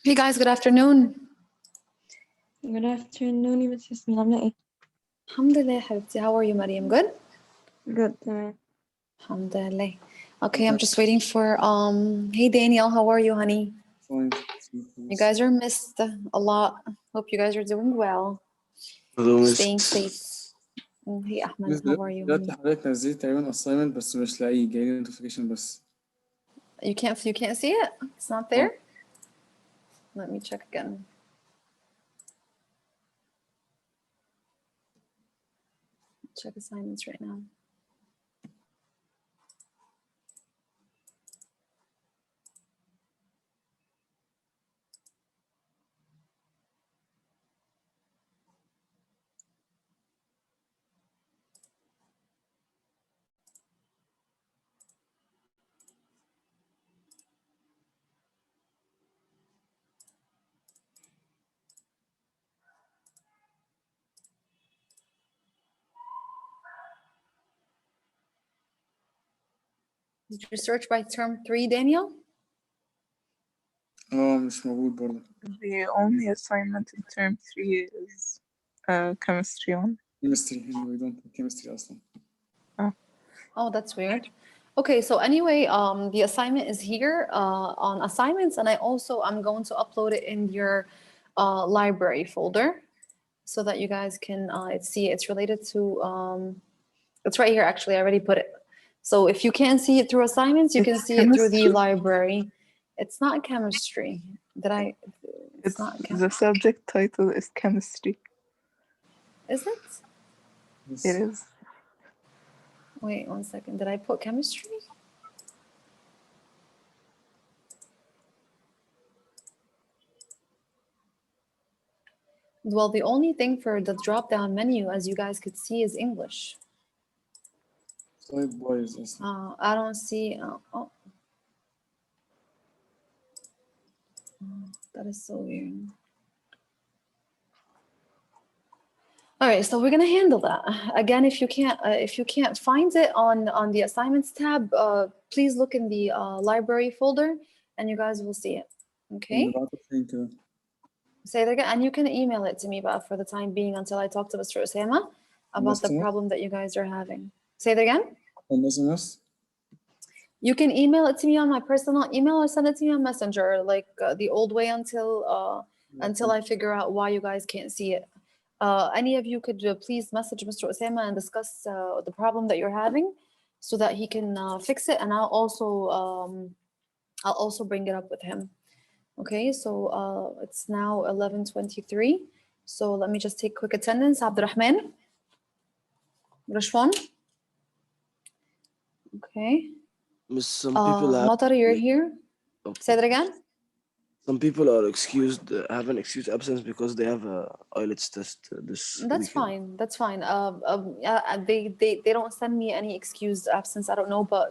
Hey guys, good afternoon. Good afternoon يا بس ياسمين عاملة ايه؟ Alhamdulillah, حبيبتي. How are you, Mariam? Good? Good تمام. Alhamdulillah. Okay, I'm just waiting for hey Daniel, how are you, honey? Fine. You guys are missed a lot. Hope you guys are doing well. Staying safe. Hey Ahmed, how are you, دلوقتي honey? حضرتك نزلت تقريبا assignment بس مش لاقيه، جاي notification بس. You can't see it? It's not there? Let me check again. Check assignments right now. Did you search by term 3, Daniel? مش موجود برضه. The only assignment in term 3 is chemistry one. Chemistry, we don't have chemistry أصلا. Oh, that's weird. Okay, so anyway, the assignment is here on assignments, and I'm going to upload it in your library folder so that you guys can see it's related to it's right here actually. I already put it. So if you can't see it through assignments, you can It's see it through the chemistry? library. It's not chemistry. It's not The subject title is chemistry. Is it? Yes. It is. Wait 1 second. Did I put chemistry? Well, the only thing for the drop-down menu, as you guys could see, is English. Side boys أصلا. I don't see. That is so weird. All right, so we're gonna handle that. Again, if you can't find it on the assignments tab, please look in the library folder, and you guys will see it. Okay. نبعته فين كده؟ Say that again, and you can email it to me, but for the time being, until I talk to Mr. Osama about the SMS? problem that you guys are having. Say that again. On SMS? You can email it to me on my personal email or send it to me on Messenger, like the old way until I figure out why you guys can't see it. Any of you could please message Mr. Osama and discuss the problem that you're having so that he can fix it, and I'll also bring it up with him. Okay, so it's now 11:23. So let me just take quick attendance. Abdurrahman, Rashwan. Okay. Some people Matar, you're here. Okay. Say that again. Some people are excused, have an excused absence because they have a IELTS test this That's weekend. fine. That's fine. They don't send me any excused absence. I don't know, but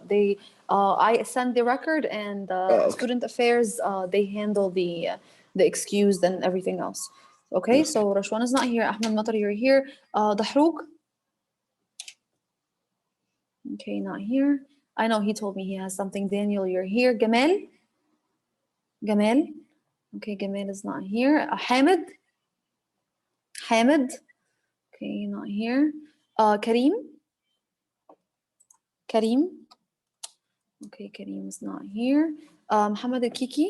I send the record, and okay. student affairs they handle the excused and everything else. Okay, Okay. so Rashwan is not here. Ahmed Matar, you're here. Dahrouk. Okay, not here. I know he told me he has something. Daniel, you're here. Gamal. Okay, Gamal is not here. Hamid. Okay, not here. Kareem. Okay, Kareem is not here. Muhammad Kiki.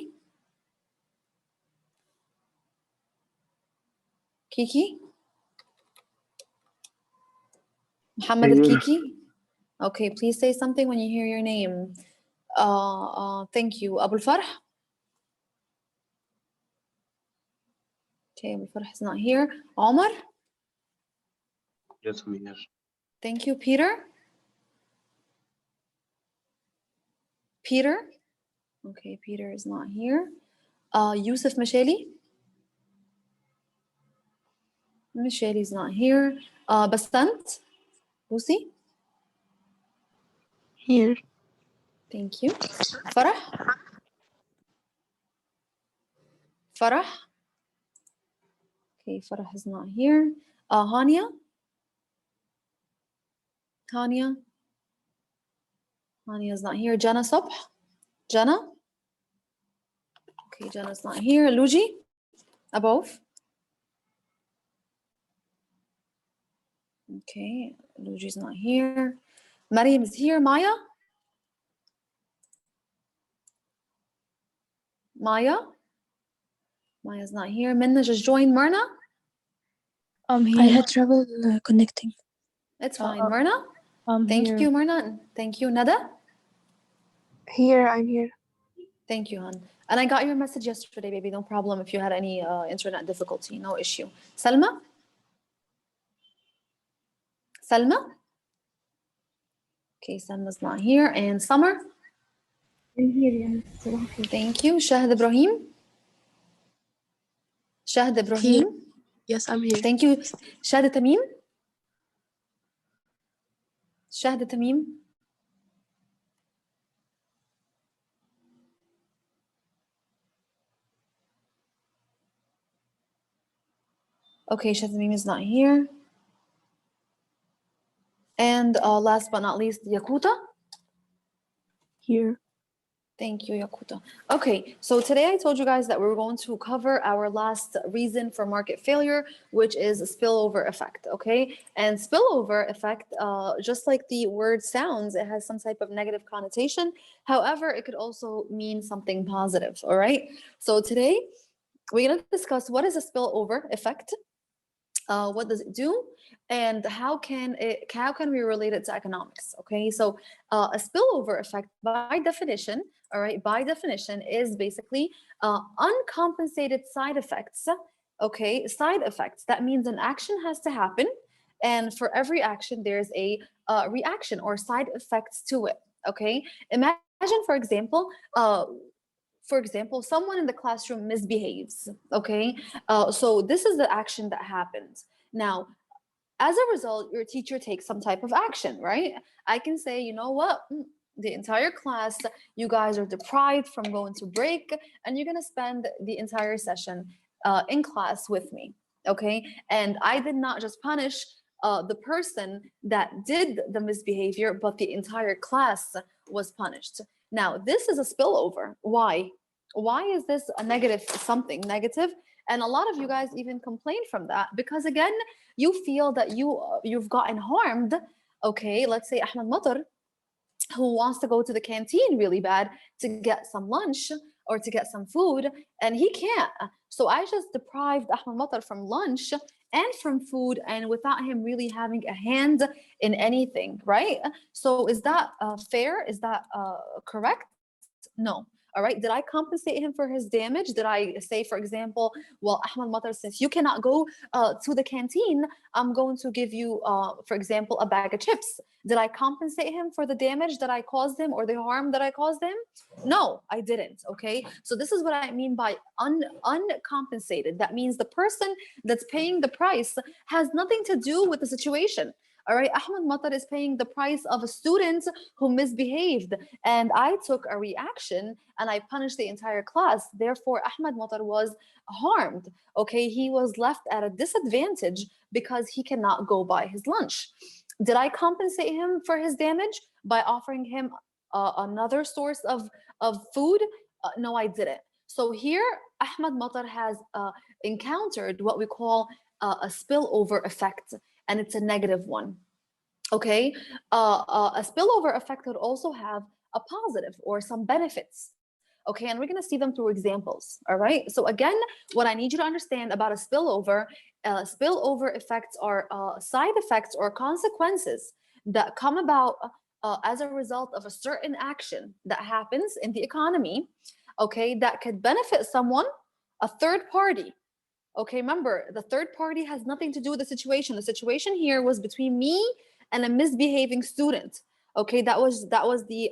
Muhammad Kiki. Okay, please say something when you hear your name. Thank you. Abu Farh. Okay, Abu Farh is not here. Omar. Yes, I'm here. Thank you. Peter. Okay, Peter is not here. Yusuf Masheli. Masheli's not here. Basant. Lucy. Here. Thank you. Farah. Okay, Farah is not here. Hania. Hania is not here. Jana Subh. Jana. Okay, Jenna's not here. Luji, above. Okay, Luji's not here. Mariam is here. Maya? Maya? Maya's not here. Minna just joined. Myrna? I had trouble connecting. It's fine. Myrna? Thank Here. you, Myrna. Thank you. Nada? Here, I'm here. Thank you, hon. And I got your message yesterday, baby. No problem if you had any internet difficulty. No issue. Salma? Salma? Okay, Salma's not here. And Summer? I'm here, yeah. Thank you. Shahd Ibrahim? Shahd Ibrahim? Yes, I'm here. Thank you. Shahd Tamim? Shahd Tamim? Okay, Shahd Tamim is not here. And last but not least, Yakuta? Here. Thank you, Yakuta. Okay, so today I told you guys that we were going to cover our last reason for market failure, which is spillover effect, okay? And spillover effect, just like the word sounds, it has some type of negative connotation. However, it could also mean something positive, all right? So today, we're gonna discuss what is a spillover effect, what does it do, and how can we relate it to economics? Okay, so a spillover effect, by definition, all right, by definition, is basically uncompensated side effects. Okay, side effects. That means an action has to happen, and for every action, there's a reaction or side effects to it. Okay, imagine, for example, someone in the classroom misbehaves, okay? So this is the action that happens. Now, as a result, your teacher takes some type of action, right? I can say, you know what? The entire class, you guys are deprived from going to break, and you're gonna spend the entire session in class with me, okay? And I did not just punish the person that did the misbehavior, but the entire class was punished. Now, this is a spillover. Why? Why is this a negative, something negative? And a lot of you guys even complain from that because, again, you feel that you've gotten harmed. Okay, let's say Ahmed Matar, who wants to go to the canteen really bad to get some lunch or to get some food, and he can't. So I just deprived Ahmed Matar from lunch and from food, and without him really having a hand in anything, right? So is that fair? Is that correct? No. All right. Did I compensate him for his damage? Did I say, for example, well, Ahmed Matar, since you cannot go to the canteen, I'm going to give you, for example, a bag of chips. Did I compensate him for the damage that I caused him or the harm that I caused him? No, I didn't. Okay. So this is what I mean by uncompensated. That means the person that's paying the price has nothing to do with the situation. All right, Ahmed Matar is paying the price of a student who misbehaved, and I took a reaction and I punished the entire class. Therefore, Ahmed Matar was harmed. Okay, he was left at a disadvantage because he cannot go buy his lunch. Did I compensate him for his damage by offering him another source of food? No, I didn't. So here, Ahmed Matar has encountered what we call a spillover effect, and it's a negative one. Okay, a spillover effect could also have a positive or some benefits. Okay, and we're going to see them through examples. All right, so again, what I need you to understand about a spillover effects are side effects or consequences that come about as a result of a certain action that happens in the economy. Okay, that could benefit someone, a third party. Okay, remember, the third party has nothing to do with the situation. The situation here was between me and a misbehaving student. Okay, that was the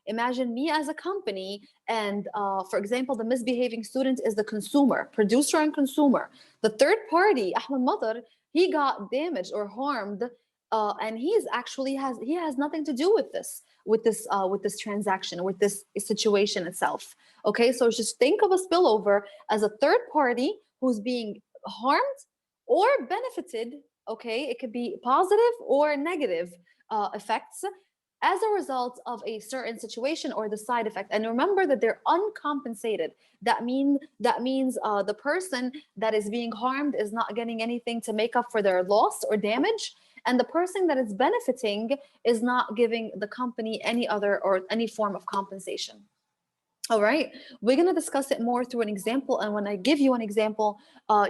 imagine me as a company, and for example, the misbehaving student is the consumer, producer and consumer. The third party, Ahmed Matar, he got damaged or harmed, and he has nothing to do with this transaction, with this situation itself. Okay, so just think of a spillover as a third party who's being harmed or benefited. Okay, it could be positive or negative effects as a result of a certain situation or the side effect. And remember that they're uncompensated. That means the person that is being harmed is not getting anything to make up for their loss or damage, and the person that is benefiting is not giving the company any other or any form of compensation. All right, we're going to discuss it more through an example, and when I give you an example,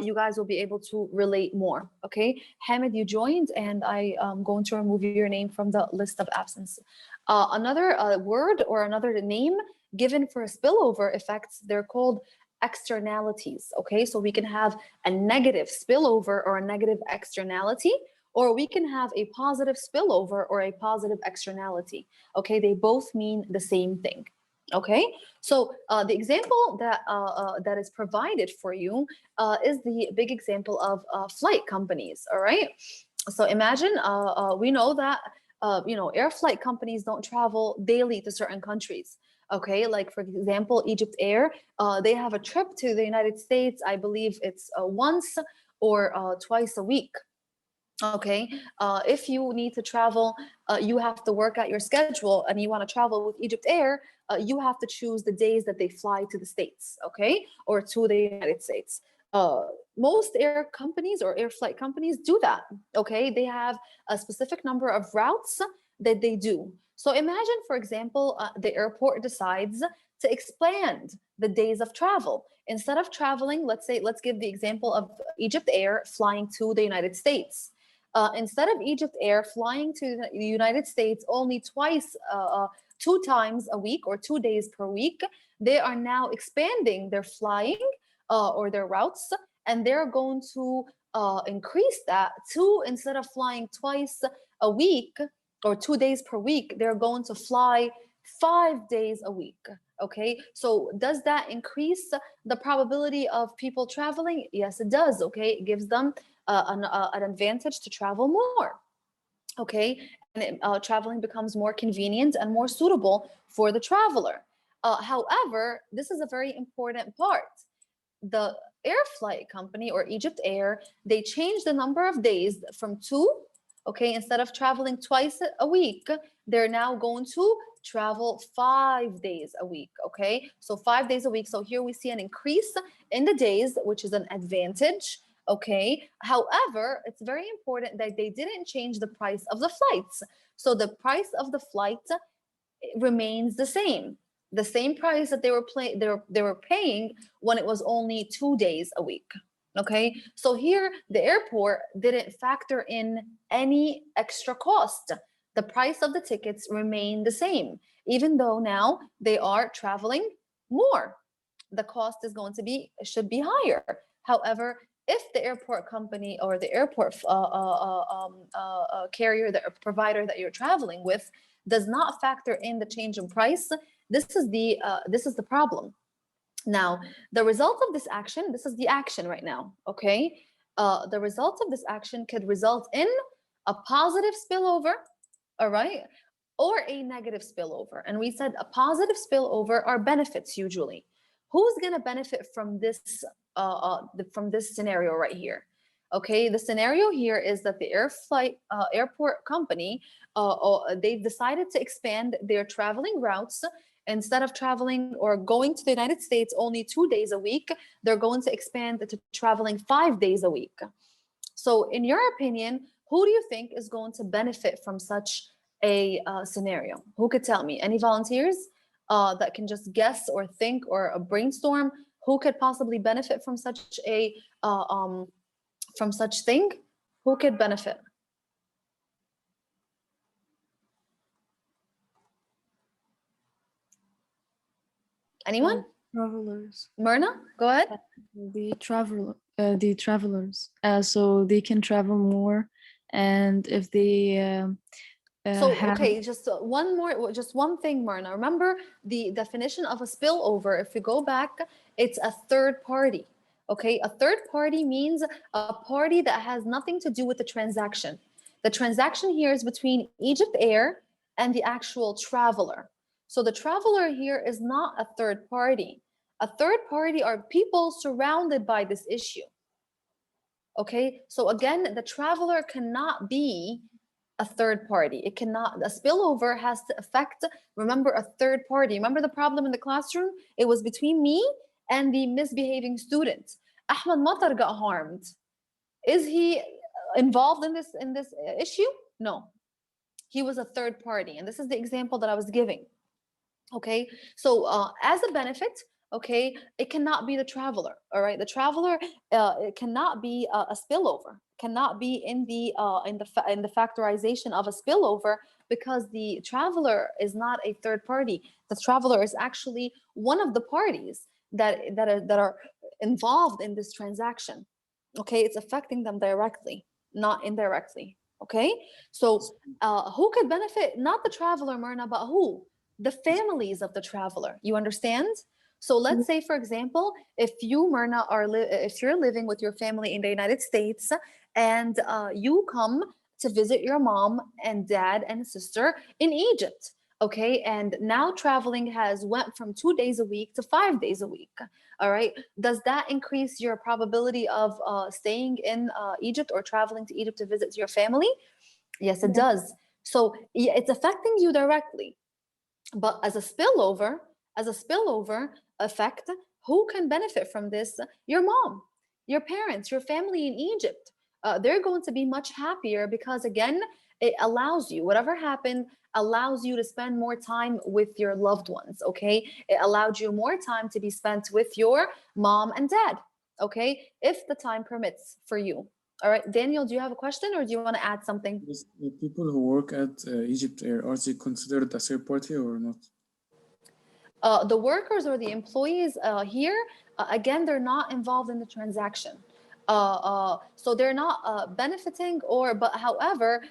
you guys will be able to relate more. Okay, Hamid, you joined, and I am going to remove your name from the list of absence. Another word or another name given for spillover effects, they're called externalities. Okay, so we can have a negative spillover or a negative externality, or we can have a positive spillover or a positive externality. Okay, they both mean the same thing. Okay, so the example that is provided for you is the big example of flight companies. All right, so imagine we know that air flight companies don't travel daily to certain countries. Okay, like for example, Egypt Air, they have a trip to the United States. I believe it's once or twice a week. Okay, if you need to travel, you have to work at your schedule, and you want to travel with Egypt Air, you have to choose the days that they fly to the States, okay, or to the United States. Most air companies or air flight companies do that, okay? They have a specific number of routes that they do. So imagine, for example, the airport decides to expand the days of travel. Instead of traveling, let's give the example of Egypt Air flying to the United States. Instead of Egypt Air flying to the United States only twice, 2 times a week or 2 days per week, they are now expanding their flying or their routes, and they're going to increase that to, instead of flying twice a week or 2 days per week, they're going to fly 5 days a week. Okay, so does that increase the probability of people traveling? Yes, it does. Okay, it gives them an advantage to travel more. Okay, and traveling becomes more convenient and more suitable for the traveler. However, this is a very important part. The air flight company or Egypt Air, they changed the number of days from 2. Okay, instead of traveling twice a week, they're now going to travel 5 days a week. Okay, so 5 days a week. So here we see an increase in the days, which is an advantage. Okay, however, it's very important that they didn't change the price of the flights. So the price of the flight remains the same price that they were paying when it was only 2 days a week. Okay, so here the airport didn't factor in any extra cost. The price of the tickets remain the same, even though now they are traveling more. The cost is going to should be higher. However, if the airport company or the airport carrier, the provider that you're traveling with, does not factor in the change in price, this is the problem. Now, the result of this action, this is the action right now, okay? The result of this action could result in a positive spillover, all right, or a negative spillover. And we said a positive spillover are benefits usually. Who's going to benefit from this scenario right here? Okay, the scenario here is that the airport company, they've decided to expand their traveling routes. Instead of traveling or going to the United States only 2 days a week, they're going to expand to traveling 5 days a week. So in your opinion, who do you think is going to benefit from such a scenario? Who could tell me? Any volunteers that can just guess or think or brainstorm who could possibly benefit from such a from such thing? Who could benefit? Anyone? Travelers. Myrna, go ahead. The travelers. So they can travel more, and if they So, have okay, just one thing, Myrna. Remember the definition of a spillover. If you go back, it's a third party. Okay, a third party means a party that has nothing to do with the transaction. The transaction here is between Egypt Air and the actual traveler. So the traveler here is not a third party. A third party are people surrounded by this issue. Okay, so again, the traveler cannot be a third party. It cannot, a spillover has to affect, remember, a third party. Remember the problem in the classroom? It was between me and the misbehaving student. Ahmed Matar got harmed. Is he involved in this issue? No. He was a third party. And this is the example that I was giving. Okay, so as a benefit, okay, it cannot be the traveler. All right, the traveler, it cannot be a spillover, cannot be in the factorization of a spillover, because the traveler is not a third party. The traveler is actually one of the parties that are involved in this transaction. Okay, it's affecting them directly, not indirectly. Okay, so who could benefit? Not the traveler, Myrna, but who? The families of the traveler. You understand? So let's say, for example, if you, Myrna, if you're living with your family in the United States, and you come to visit your mom and dad and sister in Egypt, okay, and now traveling has went from 2 days a week to 5 days a week. All right, does that increase your probability of staying in Egypt or traveling to Egypt to visit your family? Yes, it does. So yeah, it's affecting you directly. But as a spillover effect, who can benefit from this? Your mom, your parents, your family in Egypt. They're going to be much happier, because again, it allows you, whatever happened, allows you to spend more time with your loved ones. Okay, it allowed you more time to be spent with your mom and dad. Okay, if the time permits for you. All right, Daniel, do you have a question, or do you want to add something? Yes, the people who work at Egypt Air, are they considered a third party or not? The workers or the employees here, again, they're not involved in the transaction. So they're not benefiting, but however,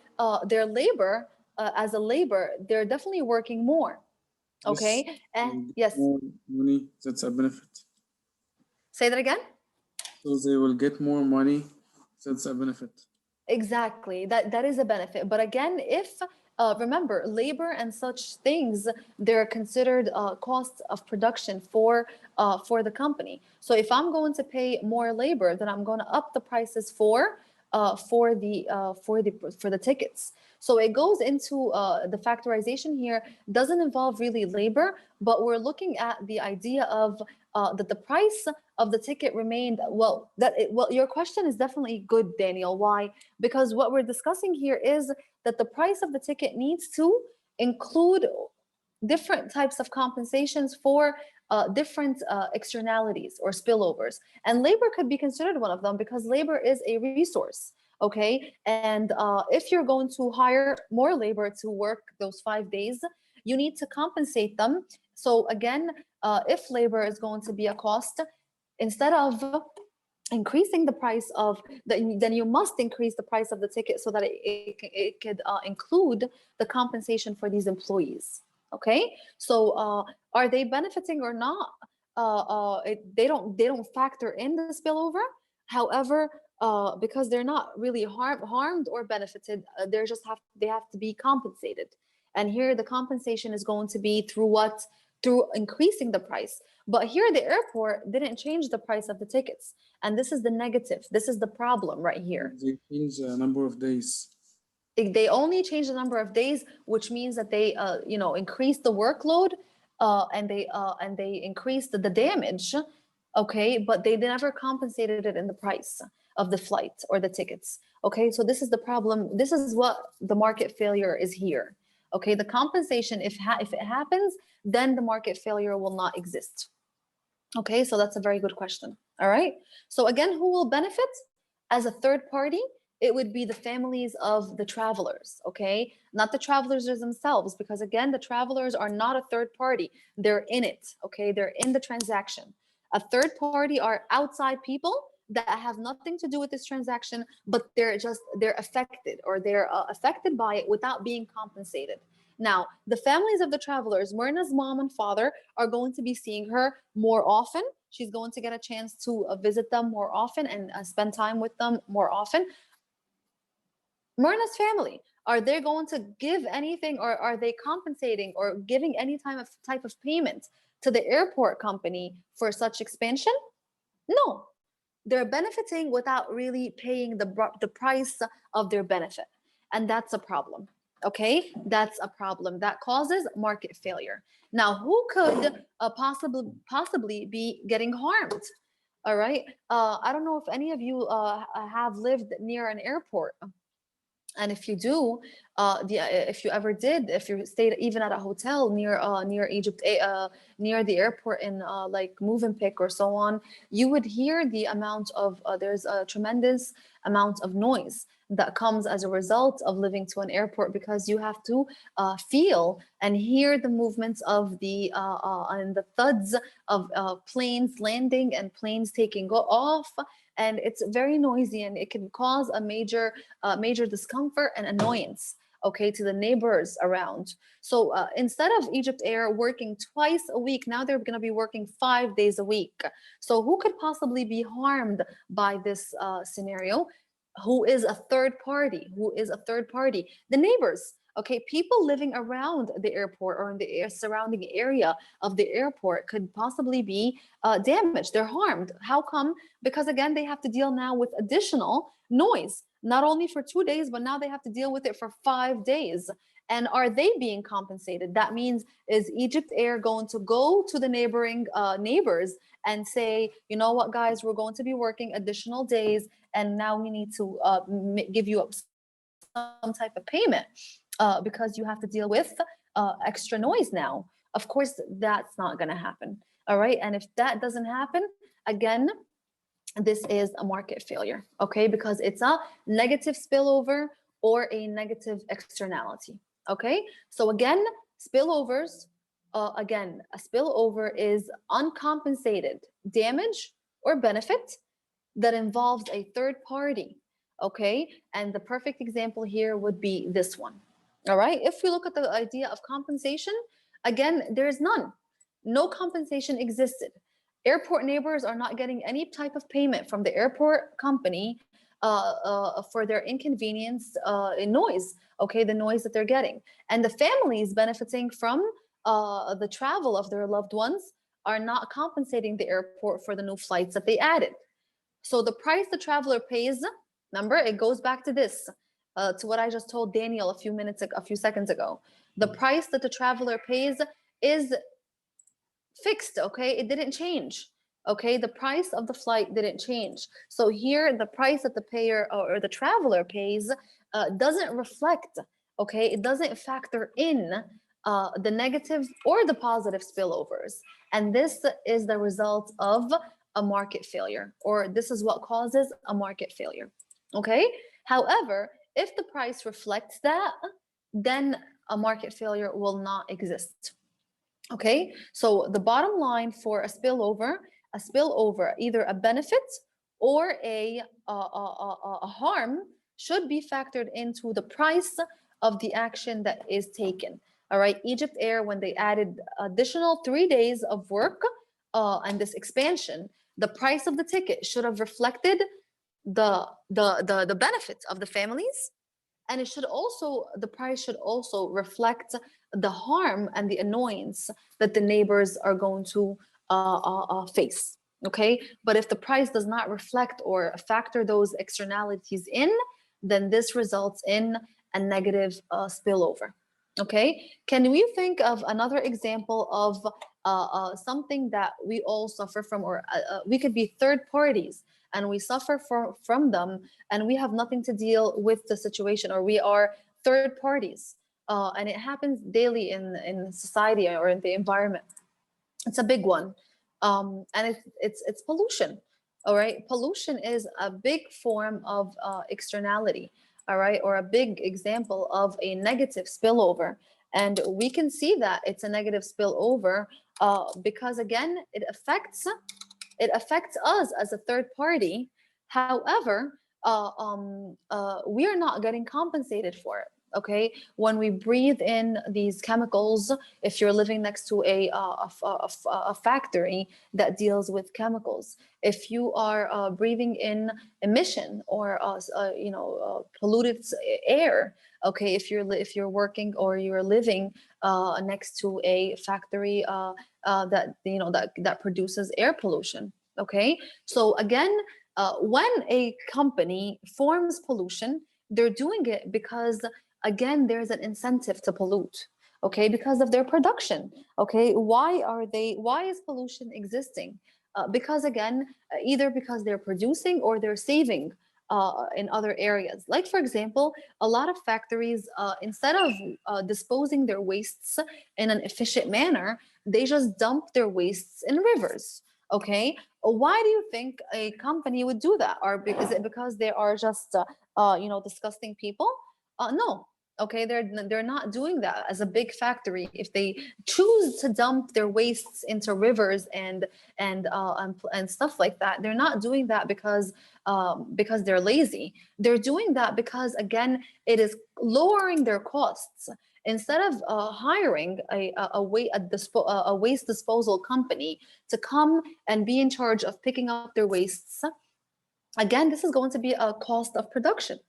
their labor, as a labor, they're definitely working more. Okay, Yes, and they get yes, more money, that's a benefit. say that again. So they will get more money, that's a benefit. Exactly, that is a benefit. But again, if remember, labor and such things, they're considered costs of production for the company. So if I'm going to pay more labor, then I'm going to up the prices for the tickets. So it goes into the factorization here doesn't involve really labor, but we're looking at the idea of that the price of the ticket remained well. Your question is definitely good, Daniel. Why? Because what we're discussing here is that the price of the ticket needs to include different types of compensations for different externalities or spillovers. And labor could be considered one of them, because labor is a resource. Okay, and if you're going to hire more labor to work those 5 days, you need to compensate them. So again, if labor is going to be a cost, instead of increasing the price of then you must increase the price of the ticket, so that it could include the compensation for these employees. Okay, so are they benefiting or not? They don't factor in the spillover. However, because they're not really harmed or benefited, they have to be compensated. And here the compensation is going to be through what? Through increasing the price. But here the airport didn't change the price of the tickets. And this is the negative. This is the problem right here. They change a number of days. They only change the number of days, which means that they increase the workload, and they increased the damage. Okay, but they never compensated it in the price of the flight or the tickets. Okay, so this is the problem. This is what the market failure is here. Okay, the compensation, if it happens, then the market failure will not exist. Okay, so that's a very good question. All right, so again, who will benefit as a third party? It would be the families of the travelers. Okay, not the travelers themselves, because again, the travelers are not a third party. They're in it. Okay, they're in the transaction. A third party are outside people that have nothing to do with this transaction, but they're affected, or they're affected by it without being compensated. Now, the families of the travelers, Myrna's mom and father, are going to be seeing her more often. She's going to get a chance to visit them more often and spend time with them more often. Myrna's family, are they going to give anything, or are they compensating or giving any type of payment to the airport company for such expansion? No, they're benefiting without really paying the price of their benefit. and that's a problem. Okay, that's a problem that causes market failure. Now, who could possibly be getting harmed? All right. I don't know if any of you have lived near an airport. And if you do, if you ever did, if you stayed even at a hotel near Egypt, near the airport in like Movenpick or so on, you would hear the amount of there's a tremendous amount of noise that comes as a result of living to an airport, because you have to feel and hear the movements of the and the thuds of planes landing and planes taking off, and it's very noisy, and it can cause a major discomfort and annoyance, okay, to the neighbors around. So instead of Egypt Air working twice a week, now they're going to be working 5 days a week. So who could possibly be harmed by this scenario? Who is a third party? Who is a third party? The neighbors. Okay, people living around the airport or in the surrounding area of the airport could possibly be damaged. They're harmed. How come? Because again, they have to deal now with additional noise, not only for 2 days, but now they have to deal with it for 5 days. And are they being compensated? That means, is Egypt Air going to go to the neighboring neighbors and say, you know what, guys, we're going to be working additional days, and now we need to give you some type of payment because you have to deal with extra noise now? Of course, that's not going to happen. All right. And if that doesn't happen, again, this is a market failure, okay? Because it's a negative spillover or a negative externality, okay? So again, spillovers, again, a spillover is uncompensated damage or benefit that involves a third party, okay? And the perfect example here would be this one, all right? If we look at the idea of compensation, again, there's none. No compensation existed. Airport neighbors are not getting any type of payment from the airport company for their inconvenience in noise, okay, the noise that they're getting. And the families benefiting from the travel of their loved ones are not compensating the airport for the new flights that they added. So the price the traveler pays, remember, it goes back to this, to what I just told Daniel a few seconds ago. The price that the traveler pays is fixed, okay? It didn't change, okay? The price of the flight didn't change. So here, the price that the payer or the traveler pays doesn't reflect, okay? It doesn't factor in the negative or the positive spillovers. And this is the result of a market failure, or this is what causes a market failure, okay? However, if the price reflects that, then a market failure will not exist. Okay, so the bottom line for a spillover, either a benefit or a harm, should be factored into the price of the action that is taken. All right, Egypt Air, when they added additional 3 days of work and this expansion, the price of the ticket should have reflected the benefits of the families, and it should also, the price should also reflect the harm and the annoyance that the neighbors are going to face, okay? But if the price does not reflect or factor those externalities in, then this results in a negative spillover, okay? Can we think of another example of something that we all suffer from, or we could be third parties and we suffer from them, and we have nothing to deal with the situation, or we are third parties, and it happens daily in society or in the environment. It's a big one, and it's pollution. All right, pollution is a big form of externality, all right, or a big example of a negative spillover. And we can see that it's a negative spillover because again, it affects us as a third party. However, we are not getting compensated for it. Okay, when we breathe in these chemicals, if you're living next to a factory that deals with chemicals, if you are breathing in emission or polluted air, okay, if you're working or you're living next to a factory that produces air pollution, okay. So again, when a company forms pollution, They're doing it because, again, there's an incentive to pollute, okay, because of their production, okay? Why is pollution existing? Because again, either because they're producing or they're saving in other areas. Like for example, a lot of factories, instead of disposing their wastes in an efficient manner, they just dump their wastes in rivers, okay? Why do you think a company would do that? Or is it because they are just disgusting people? No. Okay, they're not doing that as a big factory. If they choose to dump their wastes into rivers and stuff like that, they're not doing that because they're lazy. They're doing that because, again, it is lowering their costs. Instead of hiring a waste disposal company to come and be in charge of picking up their wastes, again, this is going to be a cost of production.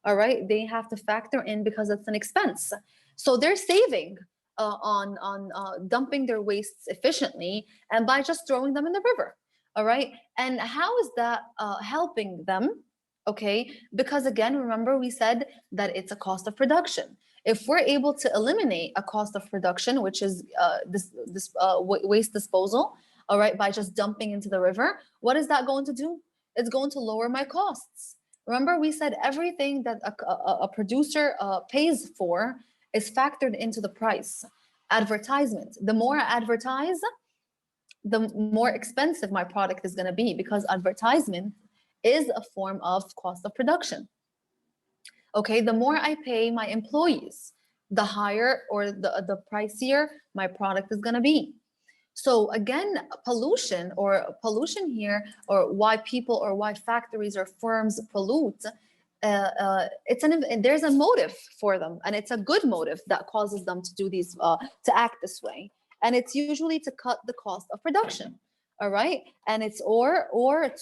All right, they have to factor in because it's an expense. So they're saving on dumping their wastes efficiently and by just throwing them in the river. All right, and how is that helping them? Okay, because again, remember we said that it's a cost of production. If we're able to eliminate a cost of production, which is this waste disposal, all right, by just dumping into the river, what is that going to do? It's going to lower my costs. Remember, we said everything that a producer pays for is factored into the price. Advertisement. The more I advertise, the more expensive my product is going to be because advertisement is a form of cost of production. Okay, the more I pay my employees, the higher or the pricier my product is going to be. So again, pollution here, or why people or why factories or firms pollute, there's a motive for them, and it's a good motive that causes them to do these, to act this way, and it's usually to cut the cost of production. All right, and it's or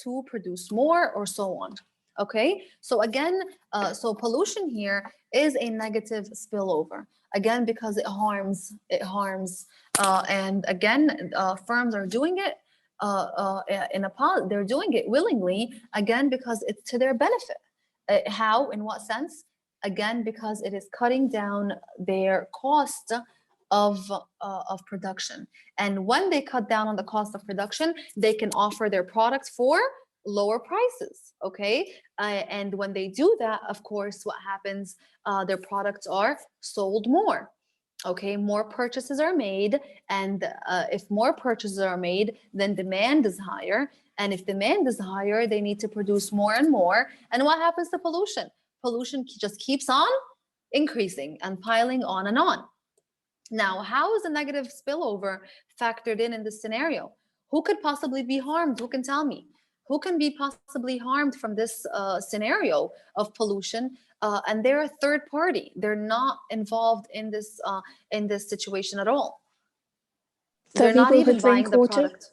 to produce more or so on. Okay, so again, so pollution here is a negative spillover. Again, because it harms, and again, firms are doing it they're doing it willingly, again, because it's to their benefit. How? In what sense? Again, because it is cutting down their cost of production. And when they cut down on the cost of production, they can offer their products for lower prices, okay? And when they do that, of course, what happens? Their products are sold more. Okay, more purchases are made, and if more purchases are made, then demand is higher. And if demand is higher, they need to produce more and more. And what happens to pollution? Pollution just keeps on increasing and piling on and on. Now, how is a negative spillover factored in this scenario? Who could possibly be harmed? Who can tell me? Who can be possibly harmed from this scenario of pollution? And they're a third party. They're not involved in this situation at all. They're not even buying the product.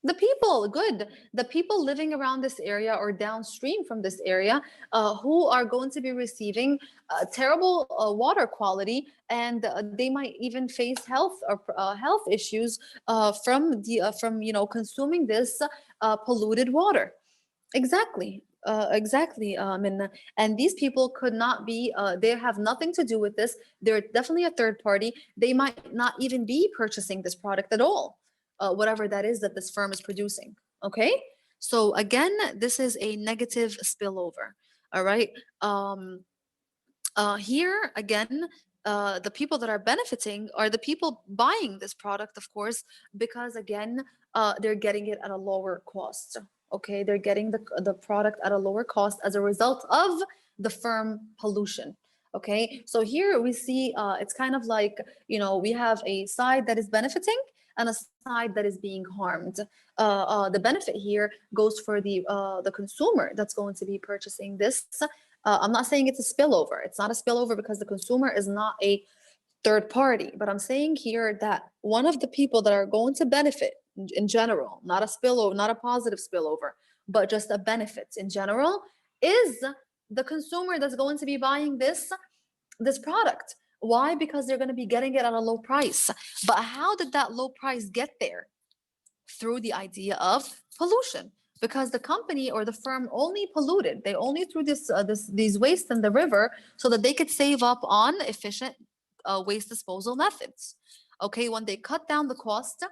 The people, good. The people living around this area or downstream from this area, who are going to be receiving terrible water quality, and they might even face health issues from consuming this polluted water. Exactly. Minna. And these people could not be, they have nothing to do with this. They're definitely a third party. They might not even be purchasing this product at all, whatever that is that this firm is producing. Okay. So again, this is a negative spillover. All right. Here again, the people that are benefiting are the people buying this product, of course, because again, they're getting it at a lower cost. Okay, they're getting the product at a lower cost as a result of the firm pollution. Okay, so here we see it's kind of like, we have a side that is benefiting and a side that is being harmed. The benefit here goes for the consumer that's going to be purchasing this. I'm not saying it's a spillover. It's not a spillover because the consumer is not a third party, but I'm saying here that one of the people that are going to benefit in general, not a spillover, not a positive spillover, but just a benefit in general, is the consumer that's going to be buying this product. Why? Because they're going to be getting it at a low price. But how did that low price get there? Through the idea of pollution. because the company or the firm only polluted. They only threw these waste in the river so that they could save up on efficient waste disposal methods. Okay, when they cut down the cost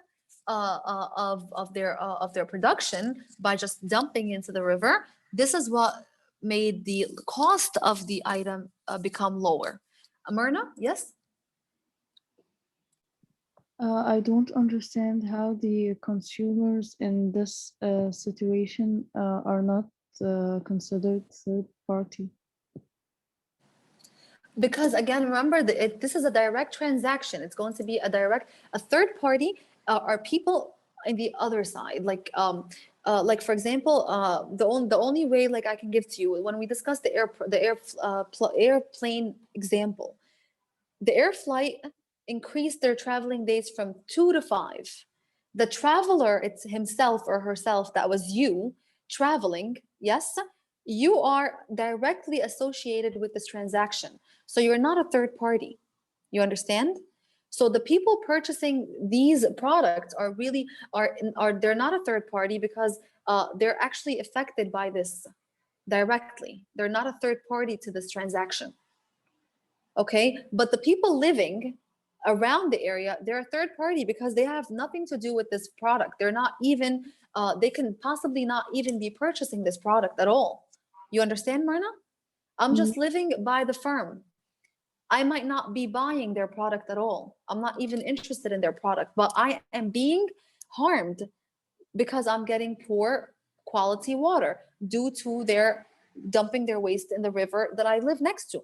of their production by just dumping into the river, this is what made the cost of the item become lower. Myrna, yes? I don't understand how the consumers in this situation are not considered third party. Because again, remember that this is a direct transaction. It's going to be a third party are people in the other side. Like for example, the only way like I can give to you when we discuss the airplane example, the air flight increased their traveling days from 2 to 5. The traveler, it's himself or herself, that was you traveling, yes, you are directly associated with this transaction. So you're not a third party. You understand? So the people purchasing these products are really they're not a third party because they're actually affected by this directly. They're not a third party to this transaction. Okay, but the people living around the area, they're a third party because they have nothing to do with this product. They're not even they can possibly not even be purchasing this product at all. You understand, Myrna? I'm just living by the firm. I might not be buying their product at all. I'm not even interested in their product, but I am being harmed because I'm getting poor quality water due to their dumping their waste in the river that I live next to.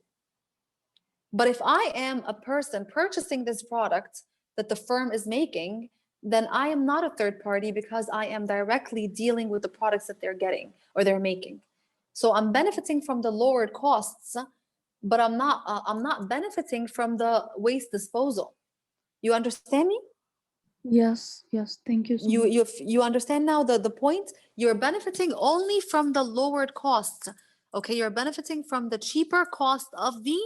But if I am a person purchasing this product that the firm is making, then I am not a third party because I am directly dealing with the products that they're getting or they're making. So I'm benefiting from the lowered costs, but I'm not benefiting from the waste disposal. You understand me? Yes, yes, thank you so much. You understand now the point? You're benefiting only from the lowered costs. Okay, you're benefiting from the cheaper cost of the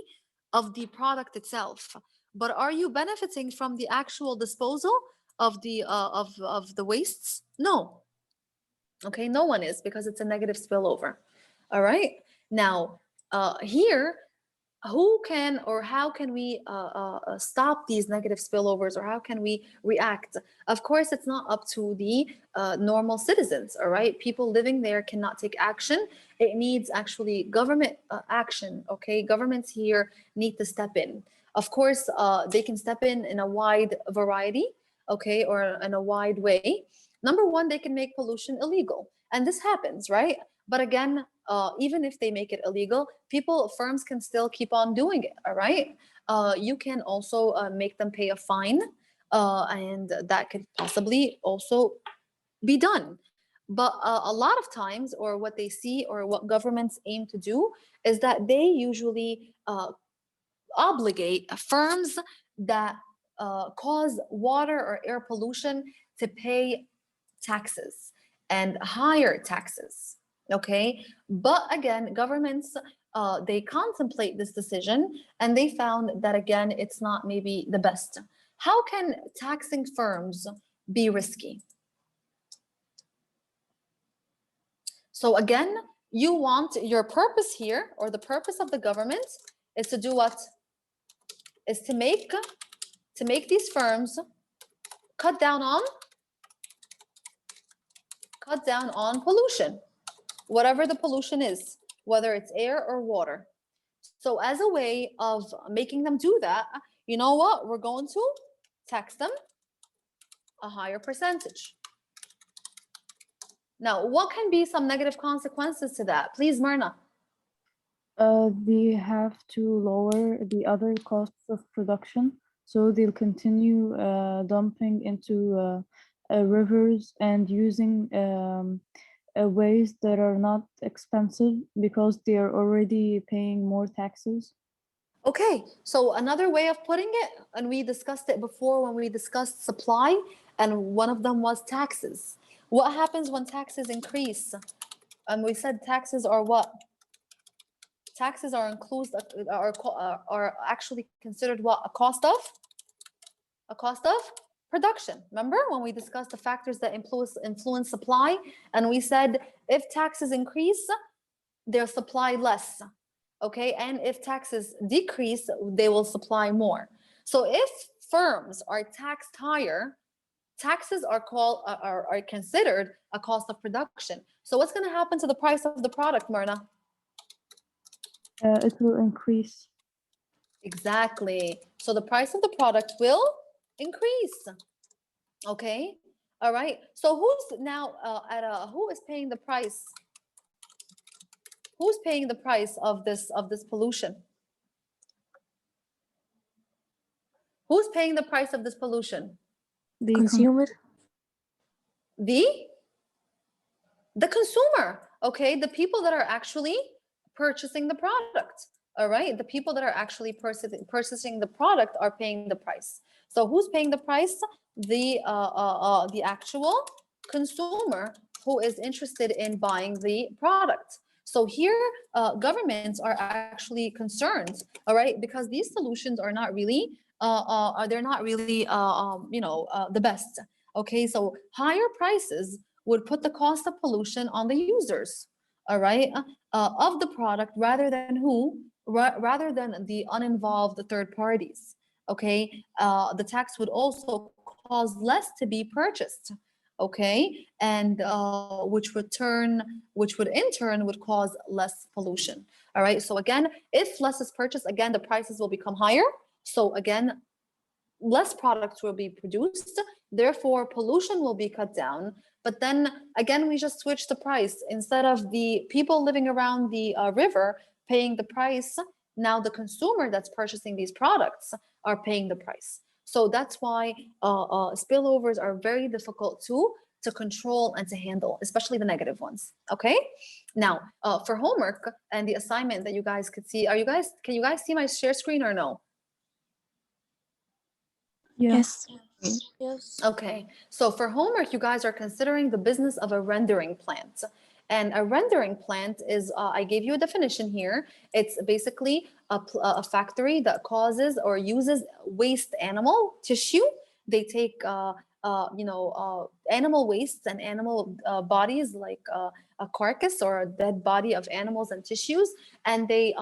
product itself. But are you benefiting from the actual disposal of the wastes? No. Okay, no one is because it's a negative spillover. All right. Now, here who can or how can we stop these negative spillovers, or how can we react? Of course, it's not up to the normal citizens, all right? People living there cannot take action. It needs actually government action, okay? Governments here need to step in. Of course, they can step in a wide variety, okay, or in a wide way. Number one, they can make pollution illegal. And this happens, right? But again, even if they make it illegal, firms can still keep on doing it, all right? You can also make them pay a fine, and that could possibly also be done. But a lot of times, or what they see, or what governments aim to do, is that they usually obligate firms that cause water or air pollution to pay taxes and higher taxes. Okay, but again, governments they contemplate this decision, and they found that again, it's not maybe the best. How can taxing firms be risky? So again, you want your purpose here, or the purpose of the government, is to do what? Is to make these firms cut down on pollution, whatever the pollution is, whether it's air or water. So as a way of making them do that, you know what? We're going to tax them a higher percentage. Now, what can be some negative consequences to that? Please, Myrna. They have to lower the other costs of production, so they'll continue dumping into rivers and using ways that are not expensive because they are already paying more taxes. Okay, so another way of putting it, and we discussed it before when we discussed supply, and one of them was taxes. What happens when taxes increase? And we said taxes are what? Taxes are are actually considered what? A cost of production. Remember when we discussed the factors that influence supply, and we said if taxes increase, they'll supply less, okay? And if taxes decrease, they will supply more. So if firms are taxed higher, taxes are considered a cost of production. So what's going to happen to the price of the product, Myrna? It will increase. Exactly. So the price of the product will increase. Okay. All right. So who's now who is paying the price? Who's paying the price of this pollution? Who's paying the price of this pollution? The Consumer. The consumer. Okay. The people that are actually purchasing the product. All right. The people that are actually purchasing the product are paying the price. So who's paying the price? The actual consumer who is interested in buying the product. So here, governments are actually concerned, all right, because these solutions are not really, they're not really, the best. Okay, so higher prices would put the cost of pollution on the users, all right, of the product rather than rather than the uninvolved third parties. Okay, the tax would also cause less to be purchased. Okay, and which would in turn would cause less pollution. All right, so again, if less is purchased, again the prices will become higher. So again, less products will be produced, therefore pollution will be cut down. But then again, we just switch the price. Instead of the people living around the river paying the price, now the consumer that's purchasing these products are paying the price. So that's why spillovers are very difficult to control and to handle, especially the negative ones. Okay, now for homework and the assignment that you guys could see, can you guys see my share screen or no? Yes. Yes. Okay, so for homework, you guys are considering the business of a rendering plant. And a rendering plant is, I gave you a definition here. It's basically a factory that causes or uses waste animal tissue. They take, animal wastes and animal bodies, like a carcass or a dead body of animals and tissues, and they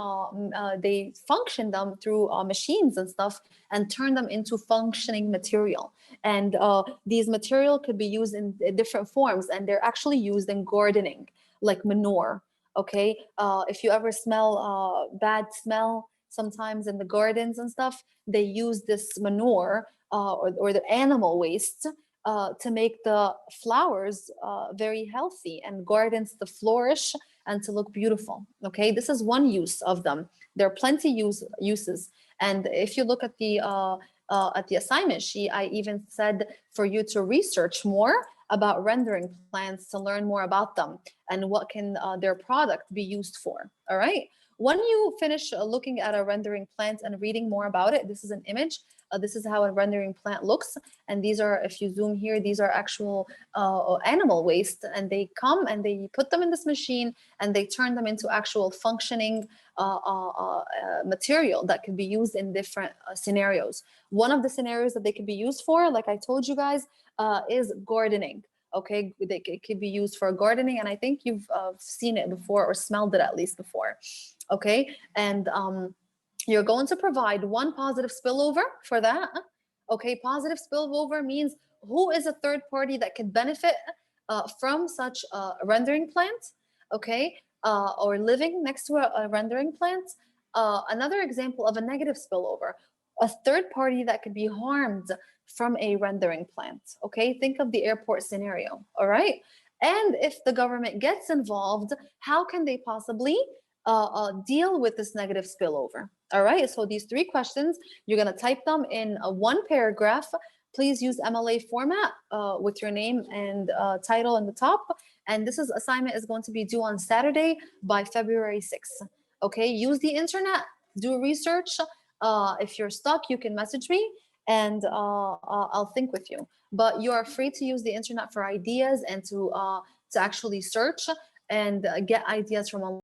function them through machines and stuff and turn them into functioning material. And these material could be used in different forms, and they're actually used in gardening, like manure. Okay, if you ever smell bad smell sometimes in the gardens and stuff, they use this manure or the animal waste to make the flowers very healthy and gardens to flourish and to look beautiful. Okay, this is one use of them. There are plenty uses. And if you look at the assignment sheet, I even said for you to research more about rendering plants to learn more about them and what can their product be used for. All right. When you finish looking at a rendering plant and reading more about it, this is an image. This is how a rendering plant looks. And these are, if you zoom here, these are actual animal waste, and they come and they put them in this machine and they turn them into actual functioning material that can be used in different scenarios. One of the scenarios that they can be used for, like I told you guys, is gardening. Okay, it could be used for gardening, and I think you've seen it before or smelled it at least before. Okay, and you're going to provide one positive spillover for that. Okay, positive spillover means who is a third party that can benefit from such a rendering plant, okay, or living next to a rendering plant. Another example of a negative spillover, a third party that could be harmed from a rendering plant. Okay, think of the airport scenario. All right, and if the government gets involved, how can they possibly deal with this negative spillover? All right, so these three questions, you're going to type them in one paragraph. Please use MLA format with your name and title in the top. And this assignment is going to be due on Saturday by February 6th. Okay, use the internet, do research. If you're stuck, you can message me and I'll think with you. But you are free to use the internet for ideas and to actually search and get ideas from online.